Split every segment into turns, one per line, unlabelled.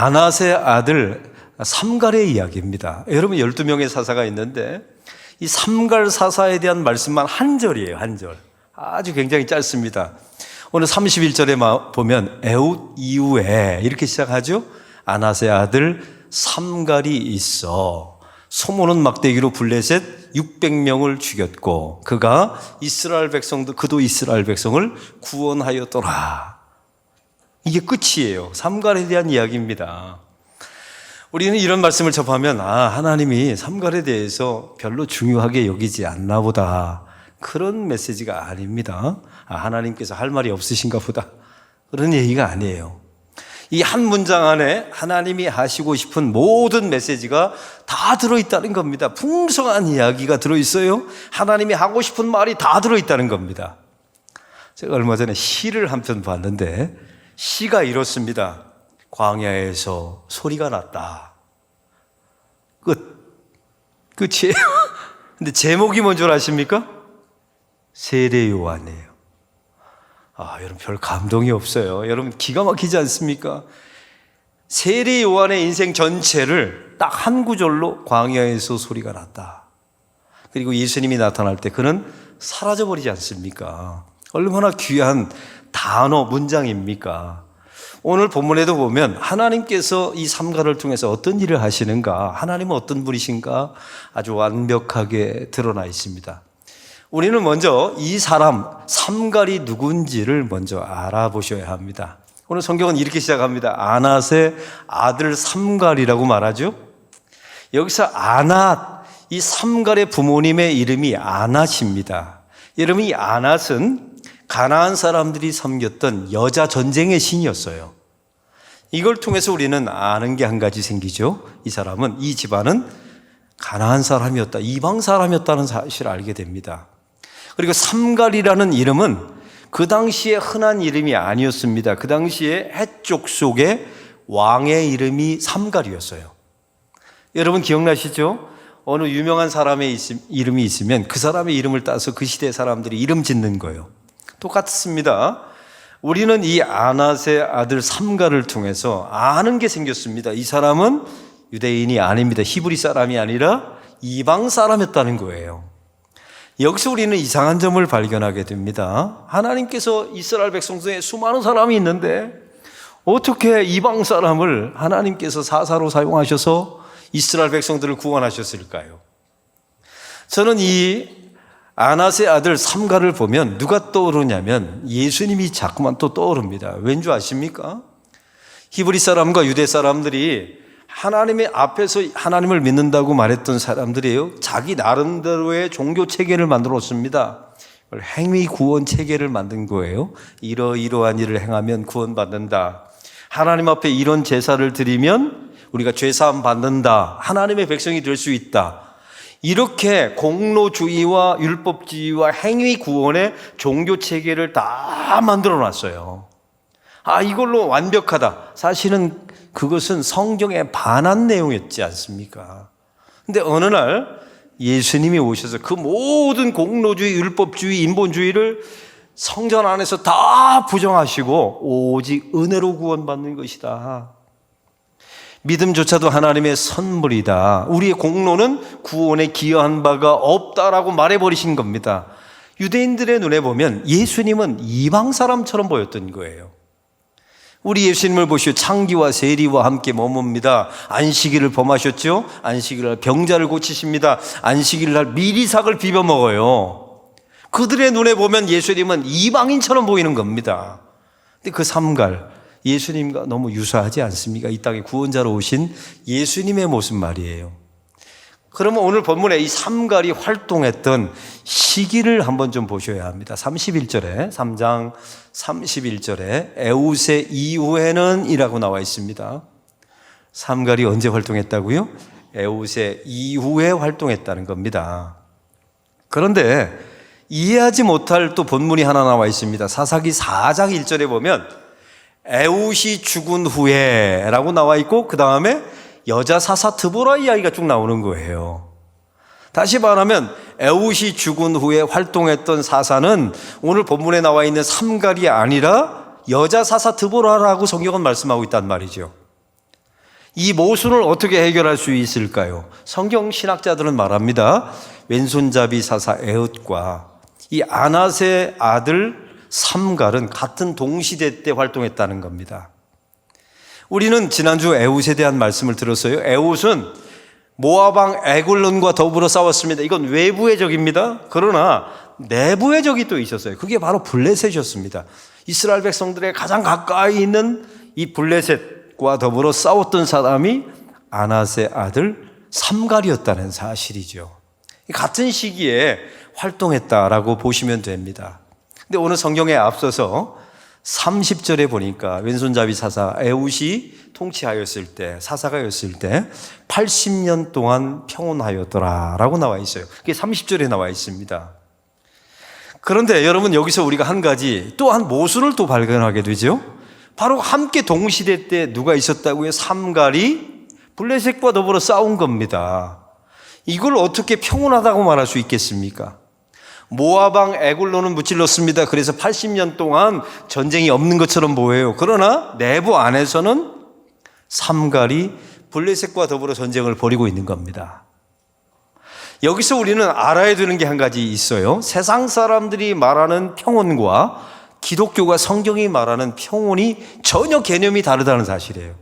아낫의 아들 삼갈의 이야기입니다. 여러분 12명의 사사가 있는데 이 삼갈 사사에 대한 말씀만 한 절이에요. 한 절. 아주 굉장히 짧습니다. 오늘 31절에 보면 에웃 이후에 이렇게 시작하죠. 아낫의 아들 삼갈이 있어 소모는 막대기로 블레셋 600명을 죽였고 그도 이스라엘 백성을 구원하였더라. 이게 끝이에요. 삼갈에 대한 이야기입니다. 우리는 이런 말씀을 접하면 하나님이 삼갈에 대해서 별로 중요하게 여기지 않나 보다, 그런 메시지가 아닙니다. 하나님께서 할 말이 없으신가 보다, 그런 얘기가 아니에요. 이 한 문장 안에 하나님이 하시고 싶은 모든 메시지가 다 들어있다는 겁니다. 풍성한 이야기가 들어있어요. 하나님이 하고 싶은 말이 다 들어있다는 겁니다. 제가 얼마 전에 시를 한 편 봤는데 시가 이렇습니다. 광야에서 소리가 났다. 끝이에요. 근데 제목이 뭔 줄 아십니까? 세례 요한이에요. 여러분 별 감동이 없어요. 여러분 기가 막히지 않습니까? 세례 요한의 인생 전체를 딱 한 구절로 광야에서 소리가 났다. 그리고 예수님이 나타날 때 그는 사라져버리지 않습니까? 얼마나 귀한 단어, 문장입니까? 오늘 본문에도 보면 하나님께서 이 삼갈을 통해서 어떤 일을 하시는가, 하나님은 어떤 분이신가 아주 완벽하게 드러나 있습니다. 우리는 먼저 이 사람 삼갈이 누군지를 먼저 알아보셔야 합니다. 오늘 성경은 이렇게 시작합니다. 아낫의 아들 삼갈이라고 말하죠. 여기서 아낫, 이 삼갈의 부모님의 이름이 아낫입니다. 여러분, 이 아낫은 가나안 사람들이 섬겼던 여자 전쟁의 신이었어요. 이걸 통해서 우리는 아는 게 한 가지 생기죠. 이 집안은 가나안 사람이었다, 이방 사람이었다는 사실을 알게 됩니다. 그리고 삼갈이라는 이름은 그 당시에 흔한 이름이 아니었습니다. 그 당시에 해족 속의 왕의 이름이 삼갈이었어요. 여러분 기억나시죠? 어느 유명한 사람의 이름이 있으면 그 사람의 이름을 따서 그 시대 사람들이 이름 짓는 거예요. 똑같습니다. 우리는 이 아낫의 아들 삼갈을 통해서 아는 게 생겼습니다. 이 사람은 유대인이 아닙니다. 히브리 사람이 아니라 이방 사람이었다는 거예요. 여기서 우리는 이상한 점을 발견하게 됩니다. 하나님께서 이스라엘 백성 중에 수많은 사람이 있는데 어떻게 이방 사람을 하나님께서 사사로 사용하셔서 이스라엘 백성들을 구원하셨을까요? 저는 이 아낫의 아들 삼갈을 보면 누가 떠오르냐면 예수님이 자꾸만 또 떠오릅니다. 왠 줄 아십니까? 히브리 사람과 유대 사람들이 하나님의 앞에서 하나님을 믿는다고 말했던 사람들이에요. 자기 나름대로의 종교 체계를 만들었습니다. 행위 구원 체계를 만든 거예요. 이러이러한 일을 행하면 구원받는다. 하나님 앞에 이런 제사를 드리면 우리가 죄사함 받는다. 하나님의 백성이 될 수 있다. 이렇게 공로주의와 율법주의와 행위 구원의 종교 체계를 다 만들어 놨어요. 이걸로 완벽하다. 사실은 그것은 성경에 반한 내용이었지 않습니까? 근데 어느 날 예수님이 오셔서 그 모든 공로주의, 율법주의, 인본주의를 성전 안에서 다 부정하시고 오직 은혜로 구원받는 것이다. 믿음조차도 하나님의 선물이다. 우리의 공로는 구원에 기여한 바가 없다라고 말해버리신 겁니다. 유대인들의 눈에 보면 예수님은 이방 사람처럼 보였던 거예요. 우리 예수님을 보시오. 창기와 세리와 함께 머뭅니다. 안식일을 범하셨죠. 안식일 날 병자를 고치십니다. 안식일 날 미리삭을 비벼 먹어요. 그들의 눈에 보면 예수님은 이방인처럼 보이는 겁니다. 근데 그 삼갈, 예수님과 너무 유사하지 않습니까? 이 땅에 구원자로 오신 예수님의 모습 말이에요. 그러면 오늘 본문에 이 삼갈이 활동했던 시기를 한번 좀 보셔야 합니다. 31절에, 3장 31절에 에웃의 이후에는 이라고 나와 있습니다. 삼갈이 언제 활동했다고요? 에웃의 이후에 활동했다는 겁니다. 그런데 이해하지 못할 또 본문이 하나 나와 있습니다. 사사기 4장 1절에 보면 에웃이 죽은 후에 라고 나와 있고 그 다음에 여자 사사 드보라 이야기가 쭉 나오는 거예요. 다시 말하면 에웃이 죽은 후에 활동했던 사사는 오늘 본문에 나와 있는 삼갈이 아니라 여자 사사 드보라라고 성경은 말씀하고 있단 말이죠. 이 모순을 어떻게 해결할 수 있을까요? 성경 신학자들은 말합니다. 왼손잡이 사사 에웃과 이 아낫의 아들 삼갈은 같은 동시대 때 활동했다는 겁니다. 우리는 지난주 에웃에 대한 말씀을 들었어요. 에웃은 모압 왕 에글론과 더불어 싸웠습니다. 이건 외부의 적입니다. 그러나 내부의 적이 또 있었어요. 그게 바로 블레셋이었습니다. 이스라엘 백성들의 가장 가까이 있는 이 블레셋과 더불어 싸웠던 사람이 아낫의 아들 삼갈이었다는 사실이죠. 같은 시기에 활동했다라고 보시면 됩니다. 근데 오늘 성경에 앞서서 30절에 보니까 왼손잡이 사사 에웃이 통치하였을 때, 사사가였을 때 80년 동안 평온하였더라라고 나와 있어요. 그게 30절에 나와 있습니다. 그런데 여러분, 여기서 우리가 한 가지 또한 모순을 또 발견하게 되죠. 바로 함께 동시대 때 누가 있었다고요? 삼갈이 블레셋과 더불어 싸운 겁니다. 이걸 어떻게 평온하다고 말할 수 있겠습니까? 모압 왕 에글론은 무찔렀습니다. 그래서 80년 동안 전쟁이 없는 것처럼 보여요. 그러나 내부 안에서는 삼갈이 블레셋과 더불어 전쟁을 벌이고 있는 겁니다. 여기서 우리는 알아야 되는 게 한 가지 있어요. 세상 사람들이 말하는 평온과 기독교가 성경이 말하는 평온이 전혀 개념이 다르다는 사실이에요.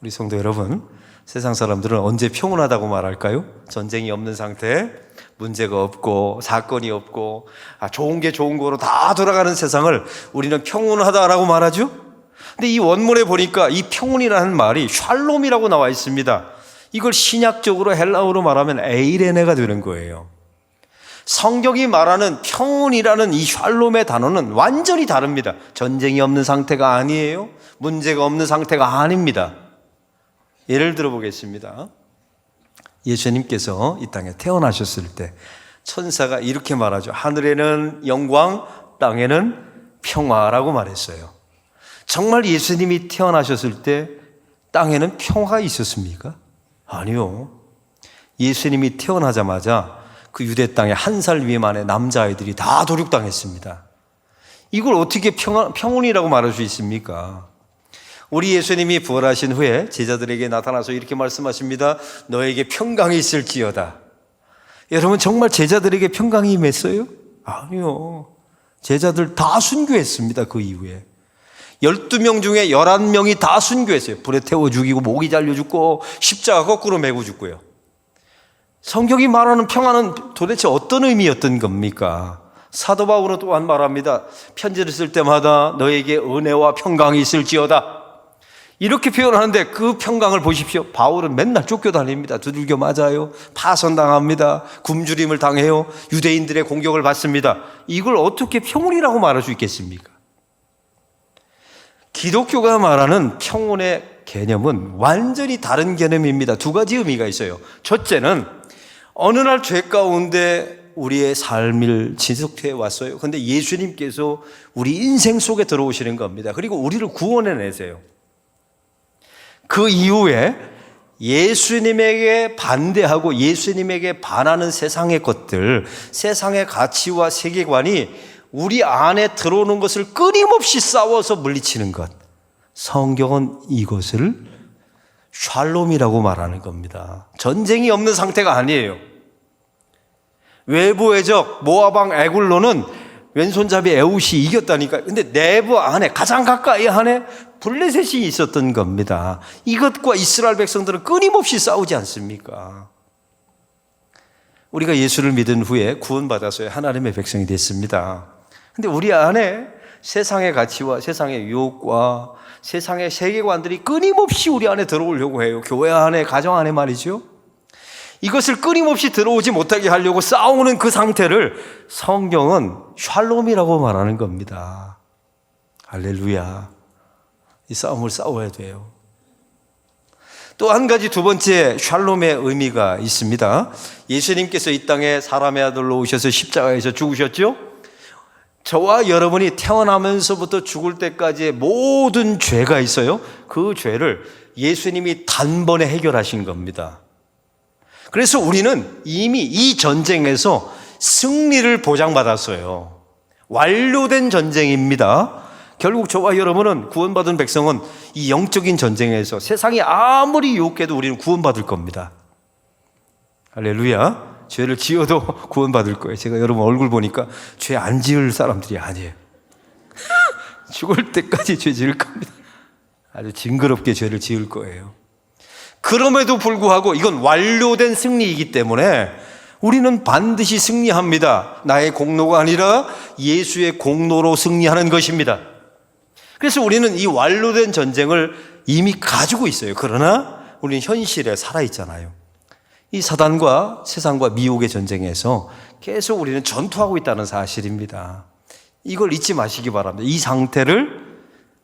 우리 성도 여러분, 세상 사람들은 언제 평온하다고 말할까요? 전쟁이 없는 상태, 문제가 없고 사건이 없고 좋은 게 좋은 거로 다 돌아가는 세상을 우리는 평온하다라고 말하죠. 근데 이 원문에 보니까 이 평온이라는 말이 샬롬이라고 나와 있습니다. 이걸 신약적으로 헬라어로 말하면 에이레네가 되는 거예요. 성경이 말하는 평온이라는 이 샬롬의 단어는 완전히 다릅니다. 전쟁이 없는 상태가 아니에요. 문제가 없는 상태가 아닙니다. 예를 들어 보겠습니다. 예수님께서 이 땅에 태어나셨을 때 천사가 이렇게 말하죠. 하늘에는 영광, 땅에는 평화라고 말했어요. 정말 예수님이 태어나셨을 때 땅에는 평화가 있었습니까? 아니요. 예수님이 태어나자마자 그 유대 땅에 1살 미만의 남자아이들이 다 도륙당했습니다. 이걸 어떻게 평온이라고 말할 수 있습니까? 우리 예수님이 부활하신 후에 제자들에게 나타나서 이렇게 말씀하십니다. 너에게 평강이 있을지어다. 여러분, 정말 제자들에게 평강이 임했어요? 아니요. 제자들 다 순교했습니다. 그 이후에 12명 중에 11명이 다 순교했어요. 불에 태워 죽이고 목이 잘려 죽고 십자가 거꾸로 메고 죽고요. 성경이 말하는 평화는 도대체 어떤 의미였던 겁니까? 사도 바울은 또한 말합니다. 편지를 쓸 때마다 너에게 은혜와 평강이 있을지어다. 이렇게 표현하는데 그 평강을 보십시오. 바울은 맨날 쫓겨다닙니다. 두들겨 맞아요. 파선당합니다. 굶주림을 당해요. 유대인들의 공격을 받습니다. 이걸 어떻게 평온이라고 말할 수 있겠습니까? 기독교가 말하는 평온의 개념은 완전히 다른 개념입니다. 두 가지 의미가 있어요. 첫째는 어느 날 죄 가운데 우리의 삶을 지속해 왔어요. 그런데 예수님께서 우리 인생 속에 들어오시는 겁니다. 그리고 우리를 구원해내세요. 그 이후에 예수님에게 반대하고 예수님에게 반하는 세상의 것들, 세상의 가치와 세계관이 우리 안에 들어오는 것을 끊임없이 싸워서 물리치는 것. 성경은 이것을 샬롬이라고 말하는 겁니다. 전쟁이 없는 상태가 아니에요. 외부의 적 모압 왕 에글론은 왼손잡이 에웃이 이겼다니까요. 근데 내부 안에 가장 가까이 안에 블레셋이 있었던 겁니다. 이것과 이스라엘 백성들은 끊임없이 싸우지 않습니까? 우리가 예수를 믿은 후에 구원받아서 하나님의 백성이 됐습니다. 근데 우리 안에 세상의 가치와 세상의 유혹과 세상의 세계관들이 끊임없이 우리 안에 들어오려고 해요. 교회 안에, 가정 안에 말이죠. 이것을 끊임없이 들어오지 못하게 하려고 싸우는 그 상태를 성경은 샬롬이라고 말하는 겁니다. 할렐루야. 이 싸움을 싸워야 돼요. 또 한 가지, 두 번째 샬롬의 의미가 있습니다. 예수님께서 이 땅에 사람의 아들로 오셔서 십자가에서 죽으셨죠? 저와 여러분이 태어나면서부터 죽을 때까지의 모든 죄가 있어요. 그 죄를 예수님이 단번에 해결하신 겁니다. 그래서 우리는 이미 이 전쟁에서 승리를 보장받았어요. 완료된 전쟁입니다. 결국 저와 여러분은, 구원받은 백성은 이 영적인 전쟁에서 세상이 아무리 유혹해도 우리는 구원받을 겁니다. 할렐루야. 죄를 지어도 구원받을 거예요. 제가 여러분 얼굴 보니까 죄 안 지을 사람들이 아니에요. 죽을 때까지 죄 지을 겁니다. 아주 징그럽게 죄를 지을 거예요. 그럼에도 불구하고 이건 완료된 승리이기 때문에 우리는 반드시 승리합니다. 나의 공로가 아니라 예수의 공로로 승리하는 것입니다. 그래서 우리는 이 완료된 전쟁을 이미 가지고 있어요. 그러나 우리는 현실에 살아있잖아요. 이 사단과 세상과 미혹의 전쟁에서 계속 우리는 전투하고 있다는 사실입니다. 이걸 잊지 마시기 바랍니다. 이 상태를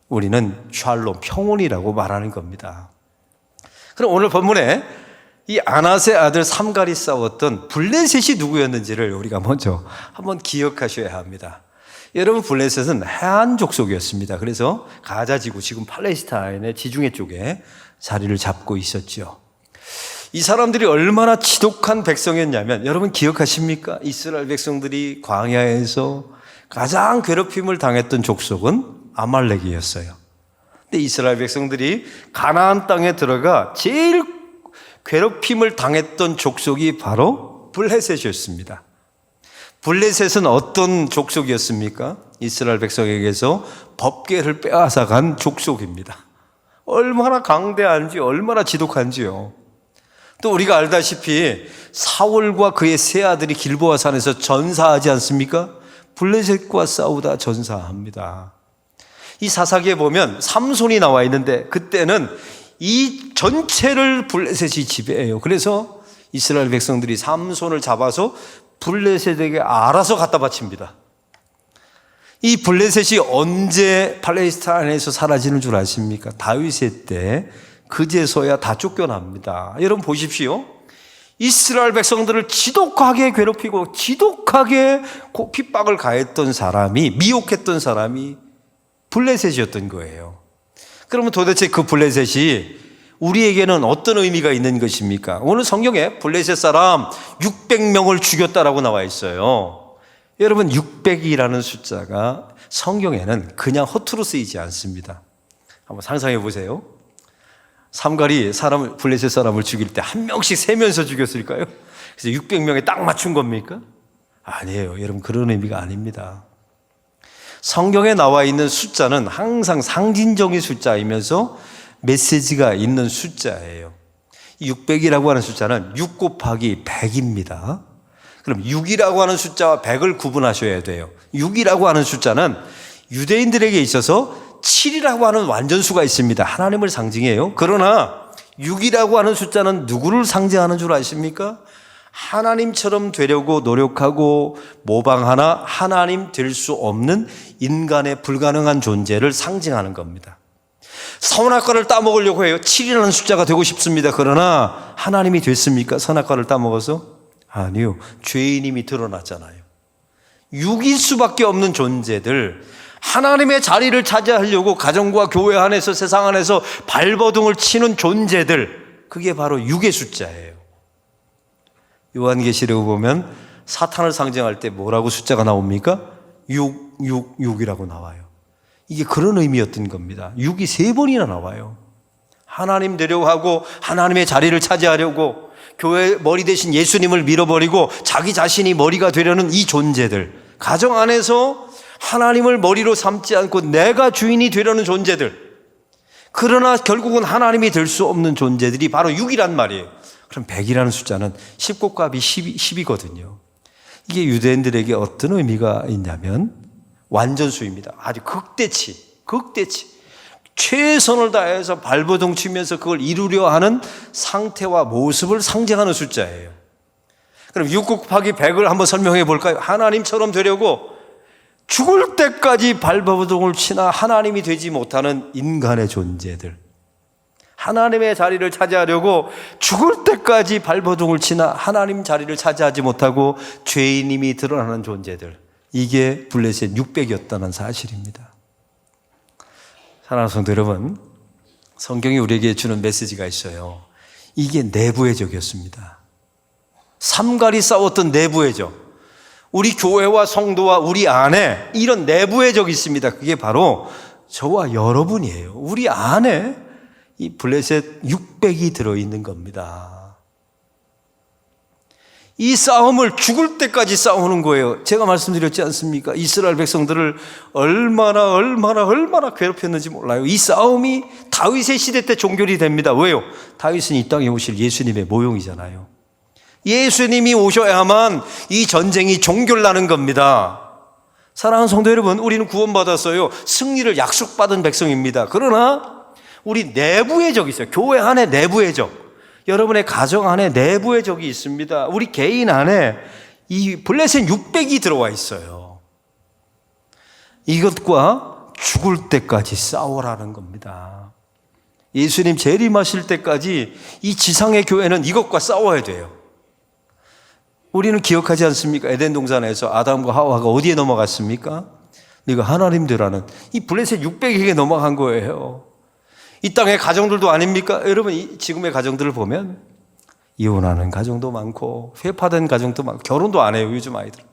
우리는 샬롬, 평온이라고 말하는 겁니다. 그럼 오늘 본문에 이 아낫의 아들 삼갈이 싸웠던 블레셋이 누구였는지를 우리가 먼저 한번 기억하셔야 합니다. 여러분, 블레셋은 해안 족속이었습니다. 그래서 가자지구, 지금 팔레스타인의 지중해 쪽에 자리를 잡고 있었죠. 이 사람들이 얼마나 지독한 백성이었냐면, 여러분 기억하십니까? 이스라엘 백성들이 광야에서 가장 괴롭힘을 당했던 족속은 아말렉이었어요. 근데 이스라엘 백성들이 가나안 땅에 들어가 제일 괴롭힘을 당했던 족속이 바로 블레셋이었습니다. 블레셋은 어떤 족속이었습니까? 이스라엘 백성에게서 법궤를 빼앗아간 족속입니다. 얼마나 강대한지, 얼마나 지독한지요. 또 우리가 알다시피 사울과 그의 세 아들이 길보아 산에서 전사하지 않습니까? 블레셋과 싸우다 전사합니다. 이 사사기에 보면 삼손이 나와 있는데, 그때는 이 전체를 블레셋이 지배해요. 그래서 이스라엘 백성들이 삼손을 잡아서 블레셋에게 알아서 갖다 바칩니다. 이 블레셋이 언제 팔레스타인에서 사라지는 줄 아십니까? 다윗의 때 그제서야 다 쫓겨납니다. 여러분 보십시오. 이스라엘 백성들을 지독하게 괴롭히고 지독하게 핍박을 가했던 사람이, 미혹했던 사람이 블레셋이었던 거예요. 그러면 도대체 그 블레셋이 우리에게는 어떤 의미가 있는 것입니까? 오늘 성경에 블레셋 사람 600명을 죽였다라고 나와 있어요. 여러분, 600이라는 숫자가 성경에는 그냥 허투루 쓰이지 않습니다. 한번 상상해 보세요. 삼갈이 블레셋 사람을 죽일 때 한 명씩 세면서 죽였을까요? 그래서 600명에 딱 맞춘 겁니까? 아니에요. 여러분, 그런 의미가 아닙니다. 성경에 나와 있는 숫자는 항상 상징적인 숫자이면서 메시지가 있는 숫자예요. 600이라고 하는 숫자는 6 곱하기 100입니다. 그럼 6이라고 하는 숫자와 100을 구분하셔야 돼요. 6이라고 하는 숫자는 유대인들에게 있어서 7이라고 하는 완전수가 있습니다. 하나님을 상징해요. 그러나 6이라고 하는 숫자는 누구를 상징하는 줄 아십니까? 하나님처럼 되려고 노력하고 모방하나 하나님 될 수 없는 인간의 불가능한 존재를 상징하는 겁니다. 선악과를 따먹으려고 해요. 7이라는 숫자가 되고 싶습니다. 그러나 하나님이 됐습니까? 선악과를 따먹어서? 아니요. 죄인임이 드러났잖아요. 6일 수밖에 없는 존재들, 하나님의 자리를 차지하려고 가정과 교회 안에서, 세상 안에서 발버둥을 치는 존재들, 그게 바로 6의 숫자예요. 요한계시록에 보면 사탄을 상징할 때 뭐라고 숫자가 나옵니까? 6, 6, 6이라고 나와요. 이게 그런 의미였던 겁니다. 6이 3번이나 나와요. 하나님 되려고 하고 하나님의 자리를 차지하려고 교회 머리 대신 예수님을 밀어버리고 자기 자신이 머리가 되려는 이 존재들, 가정 안에서 하나님을 머리로 삼지 않고 내가 주인이 되려는 존재들, 그러나 결국은 하나님이 될 수 없는 존재들이 바로 6이란 말이에요. 그럼 100이라는 숫자는 10곱값이 10이거든요. 이게 유대인들에게 어떤 의미가 있냐면 완전수입니다. 아주 극대치. 최선을 다해서 발버둥 치면서 그걸 이루려 하는 상태와 모습을 상징하는 숫자예요. 그럼 6 곱하기 100을 한번 설명해 볼까요? 하나님처럼 되려고 죽을 때까지 발버둥을 치나 하나님이 되지 못하는 인간의 존재들, 하나님의 자리를 차지하려고 죽을 때까지 발버둥을 치나 하나님 자리를 차지하지 못하고 죄인임이 드러나는 존재들, 이게 블레셋 600이었다는 사실입니다. 사랑하는 성도 여러분, 성경이 우리에게 주는 메시지가 있어요. 이게 내부의 적이었습니다. 삼갈이 싸웠던 내부의 적, 우리 교회와 성도와 우리 안에 이런 내부의 적이 있습니다. 그게 바로 저와 여러분이에요. 우리 안에 이 블레셋 600이 들어있는 겁니다. 이 싸움을 죽을 때까지 싸우는 거예요. 제가 말씀드렸지 않습니까? 이스라엘 백성들을 얼마나 괴롭혔는지 몰라요. 이 싸움이 다윗의 시대 때 종결이 됩니다. 왜요? 다윗은 이 땅에 오실 예수님의 모형이잖아요. 예수님이 오셔야만 이 전쟁이 종결나는 겁니다. 사랑하는 성도 여러분, 우리는 구원받았어요. 승리를 약속받은 백성입니다. 그러나 우리 내부의 적이 있어요. 교회 안에 내부의 적, 여러분의 가정 안에 내부의 적이 있습니다. 우리 개인 안에 이 블레셋 600이 들어와 있어요. 이것과 죽을 때까지 싸우라는 겁니다. 예수님 재림하실 때까지 이 지상의 교회는 이것과 싸워야 돼요. 우리는 기억하지 않습니까? 에덴 동산에서 아담과 하와가 어디에 넘어갔습니까? 네가 하나님 되라는 이 블레셋 600에게 넘어간 거예요. 이 땅의 가정들도 아닙니까? 여러분, 지금의 가정들을 보면 이혼하는 가정도 많고 회파된 가정도 많고 결혼도 안 해요, 요즘 아이들.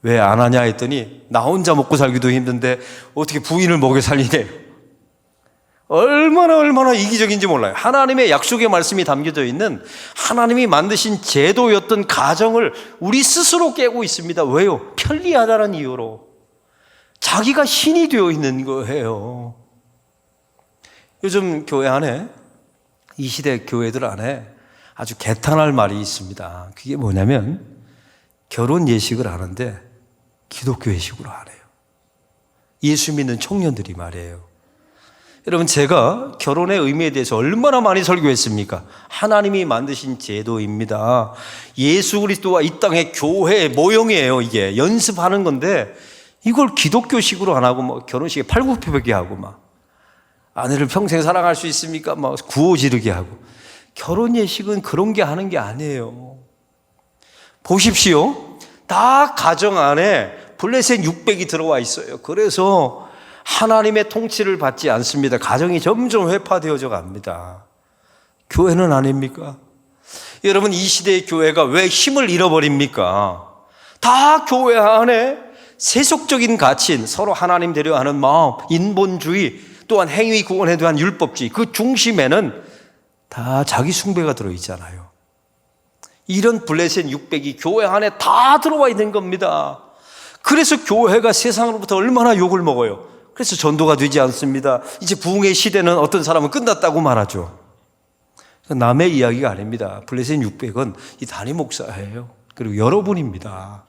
왜 안 하냐 했더니 나 혼자 먹고 살기도 힘든데 어떻게 부인을 먹여 살리네요. 얼마나 이기적인지 몰라요. 하나님의 약속의 말씀이 담겨져 있는 하나님이 만드신 제도였던 가정을 우리 스스로 깨고 있습니다. 왜요? 편리하다는 이유로. 자기가 신이 되어 있는 거예요. 요즘 교회 안에, 이 시대 교회들 안에 아주 개탄할 말이 있습니다. 그게 뭐냐면 결혼 예식을 하는데 기독교 예식으로 안 해요. 예수 믿는 청년들이 말이에요. 여러분, 제가 결혼의 의미에 대해서 얼마나 많이 설교했습니까? 하나님이 만드신 제도입니다. 예수 그리스도와 이 땅의 교회의 모형이에요. 이게 연습하는 건데 이걸 기독교식으로 안 하고 뭐 결혼식에 팔굽혀펴기 하고 막 아내를 평생 사랑할 수 있습니까? 막 구호 지르게 하고. 결혼 예식은 그런 게 하는 게 아니에요. 보십시오. 다 가정 안에 블레셋 600이 들어와 있어요. 그래서 하나님의 통치를 받지 않습니다. 가정이 점점 회파되어져 갑니다. 교회는 아닙니까? 여러분, 이 시대의 교회가 왜 힘을 잃어버립니까? 다 교회 안에 세속적인 가치인 서로 하나님 되려 하는 마음, 인본주의, 또한 행위 구원에 대한 율법주의, 그 중심에는 다 자기 숭배가 들어있잖아요. 이런 블레셋 600이 교회 안에 다 들어와 있는 겁니다. 그래서 교회가 세상으로부터 얼마나 욕을 먹어요. 그래서 전도가 되지 않습니다. 이제 부흥의 시대는 어떤 사람은 끝났다고 말하죠. 남의 이야기가 아닙니다. 블레셋 600은 이 담임 목사예요. 그리고 여러분입니다.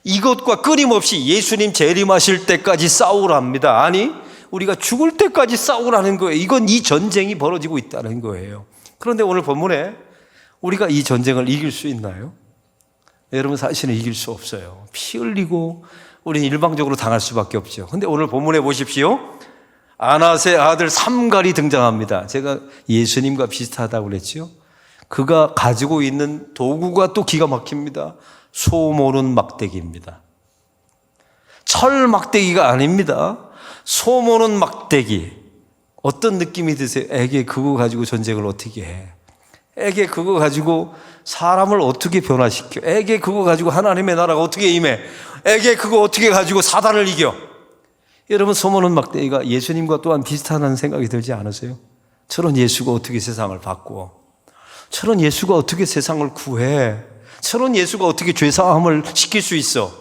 이것과 끊임없이 예수님 재림하실 때까지 싸우랍니다. 아니, 우리가 죽을 때까지 싸우라는 거예요. 이건 이 전쟁이 벌어지고 있다는 거예요. 그런데 오늘 본문에 우리가 이 전쟁을 이길 수 있나요? 여러분, 사실은 이길 수 없어요. 피 흘리고 우리는 일방적으로 당할 수밖에 없죠. 그런데 오늘 본문에 보십시오. 아낫의 아들 삼갈이 등장합니다. 제가 예수님과 비슷하다고 그랬죠. 그가 가지고 있는 도구가 또 기가 막힙니다. 소 모는 막대기입니다. 철 막대기가 아닙니다. 소 모는 막대기. 어떤 느낌이 드세요? 에게 그거 가지고 전쟁을 어떻게 해? 에게 그거 가지고 사람을 어떻게 변화시켜? 에게 그거 가지고 하나님의 나라가 어떻게 임해? 에게 그거 어떻게 가지고 사단을 이겨? 여러분, 소모는 막대기가 예수님과 또한 비슷하다는 생각이 들지 않으세요? 저런 예수가 어떻게 세상을 바꾸어? 저런 예수가 어떻게 세상을 구해? 저런 예수가 어떻게 죄사함을 시킬 수 있어?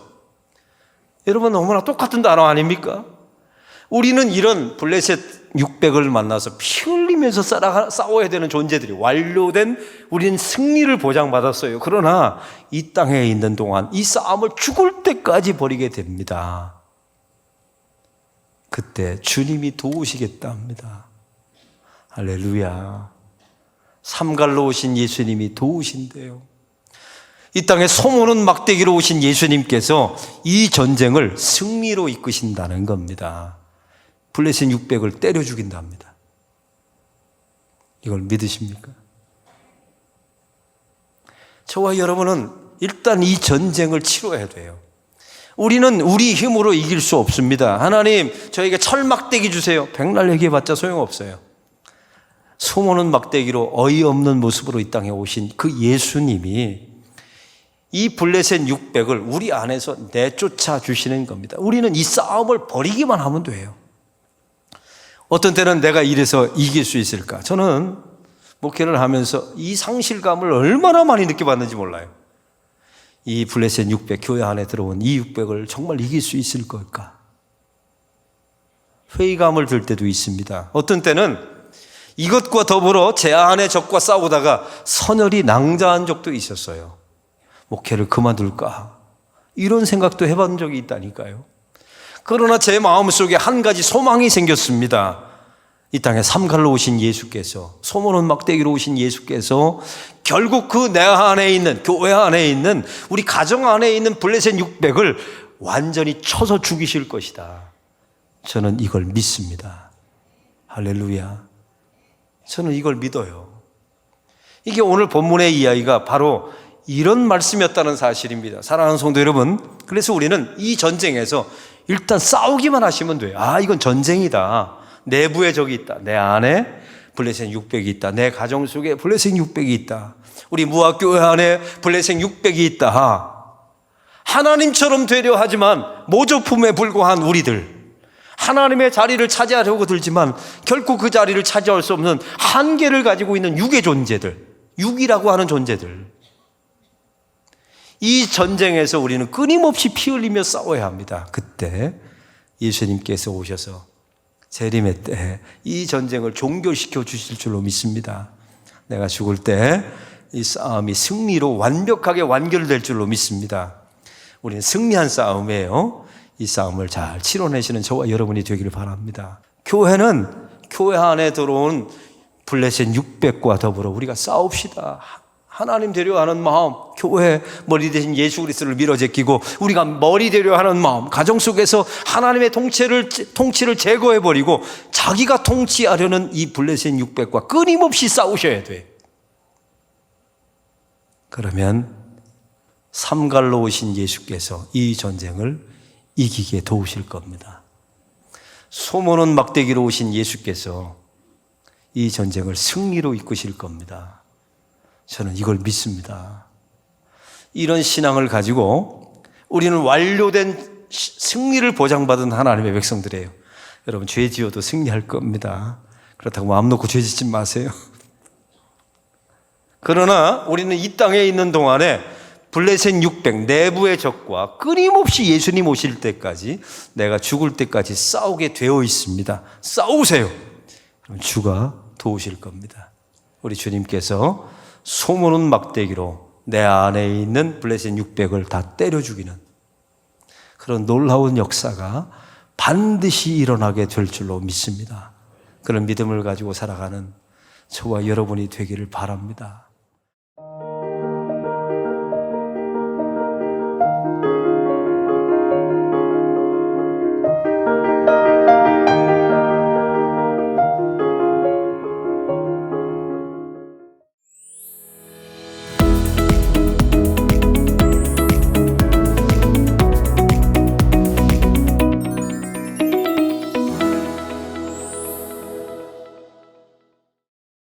여러분, 너무나 똑같은 단어 아닙니까? 우리는 이런 블레셋 600을 만나서 피 흘리면서 싸워야 되는 존재들이 완료된 우리는 승리를 보장받았어요. 그러나 이 땅에 있는 동안 이 싸움을 죽을 때까지 벌이게 됩니다. 그때 주님이 도우시겠다 합니다. 할렐루야. 삼갈로 오신 예수님이 도우신대요. 이 땅에 소모는 막대기로 오신 예수님께서 이 전쟁을 승리로 이끄신다는 겁니다. 블레셋 600을 때려 죽인다 합니다. 이걸 믿으십니까? 저와 여러분은 일단 이 전쟁을 치러야 돼요. 우리는 우리 힘으로 이길 수 없습니다. 하나님, 저에게 철막대기 주세요. 백날 얘기해봤자 소용없어요. 소모는 막대기로 어이없는 모습으로 이 땅에 오신 그 예수님이 이 블레셋 600을 우리 안에서 내쫓아 주시는 겁니다. 우리는 이 싸움을 벌이기만 하면 돼요. 어떤 때는 내가 이래서 이길 수 있을까? 저는 목회를 하면서 이 상실감을 얼마나 많이 느껴봤는지 몰라요. 이 블레셋 600 교회 안에 들어온 이 600을 정말 이길 수 있을 걸까? 회의감을 들 때도 있습니다. 어떤 때는 이것과 더불어 제 안의 적과 싸우다가 선혈이 낭자한 적도 있었어요. 목회를 그만둘까? 이런 생각도 해본 적이 있다니까요. 그러나 제 마음속에 한 가지 소망이 생겼습니다. 이 땅에 삼갈로 오신 예수께서, 소모는 막대기로 오신 예수께서 결국 그 내 안에 있는, 교회 안에 있는, 우리 가정 안에 있는 블레셋 600을 완전히 쳐서 죽이실 것이다. 저는 이걸 믿습니다. 할렐루야. 저는 이걸 믿어요. 이게 오늘 본문의 이야기가 바로 이런 말씀이었다는 사실입니다. 사랑하는 성도 여러분, 그래서 우리는 이 전쟁에서 일단 싸우기만 하시면 돼요. 아, 이건 전쟁이다. 내부에 적이 있다. 내 안에 블레셋 600이 있다. 내 가정 속에 블레셋 600이 있다. 우리 무학교회 안에 블레셋 600이 있다. 하나님처럼 되려 하지만 모조품에 불과한 우리들, 하나님의 자리를 차지하려고 들지만 결코 그 자리를 차지할 수 없는 한계를 가지고 있는 육의 존재들, 육이라고 하는 존재들, 이 전쟁에서 우리는 끊임없이 피 흘리며 싸워야 합니다. 그때 예수님께서 오셔서 재림의 때 이 전쟁을 종결시켜 주실 줄로 믿습니다. 내가 죽을 때 이 싸움이 승리로 완벽하게 완결될 줄로 믿습니다. 우리는 승리한 싸움이에요. 이 싸움을 잘 치러내시는 저와 여러분이 되기를 바랍니다. 교회는 교회 안에 들어온 블레셋 600과 더불어 우리가 싸웁시다. 하나님 되려 하는 마음, 교회 머리 대신 예수 그리스도를 밀어 제끼고 우리가 머리 되려 하는 마음, 가정 속에서 하나님의 통치를 제거해버리고 자기가 통치하려는 이 블레셋 600과 끊임없이 싸우셔야 돼. 그러면 삼갈로 오신 예수께서 이 전쟁을 이기게 도우실 겁니다. 소모는 막대기로 오신 예수께서 이 전쟁을 승리로 이끄실 겁니다. 저는 이걸 믿습니다. 이런 신앙을 가지고 우리는 완료된 승리를 보장받은 하나님의 백성들이에요. 여러분, 죄 지어도 승리할 겁니다. 그렇다고 마음 놓고 죄 짓지 마세요. 그러나 우리는 이 땅에 있는 동안에 블레셋 600 내부의 적과 끊임없이 예수님 오실 때까지, 내가 죽을 때까지 싸우게 되어 있습니다. 싸우세요. 그럼 주가 도우실 겁니다. 우리 주님께서 소모는 막대기로 내 안에 있는 블레셋 600을 다 때려 죽이는 그런 놀라운 역사가 반드시 일어나게 될 줄로 믿습니다. 그런 믿음을 가지고 살아가는 저와 여러분이 되기를 바랍니다.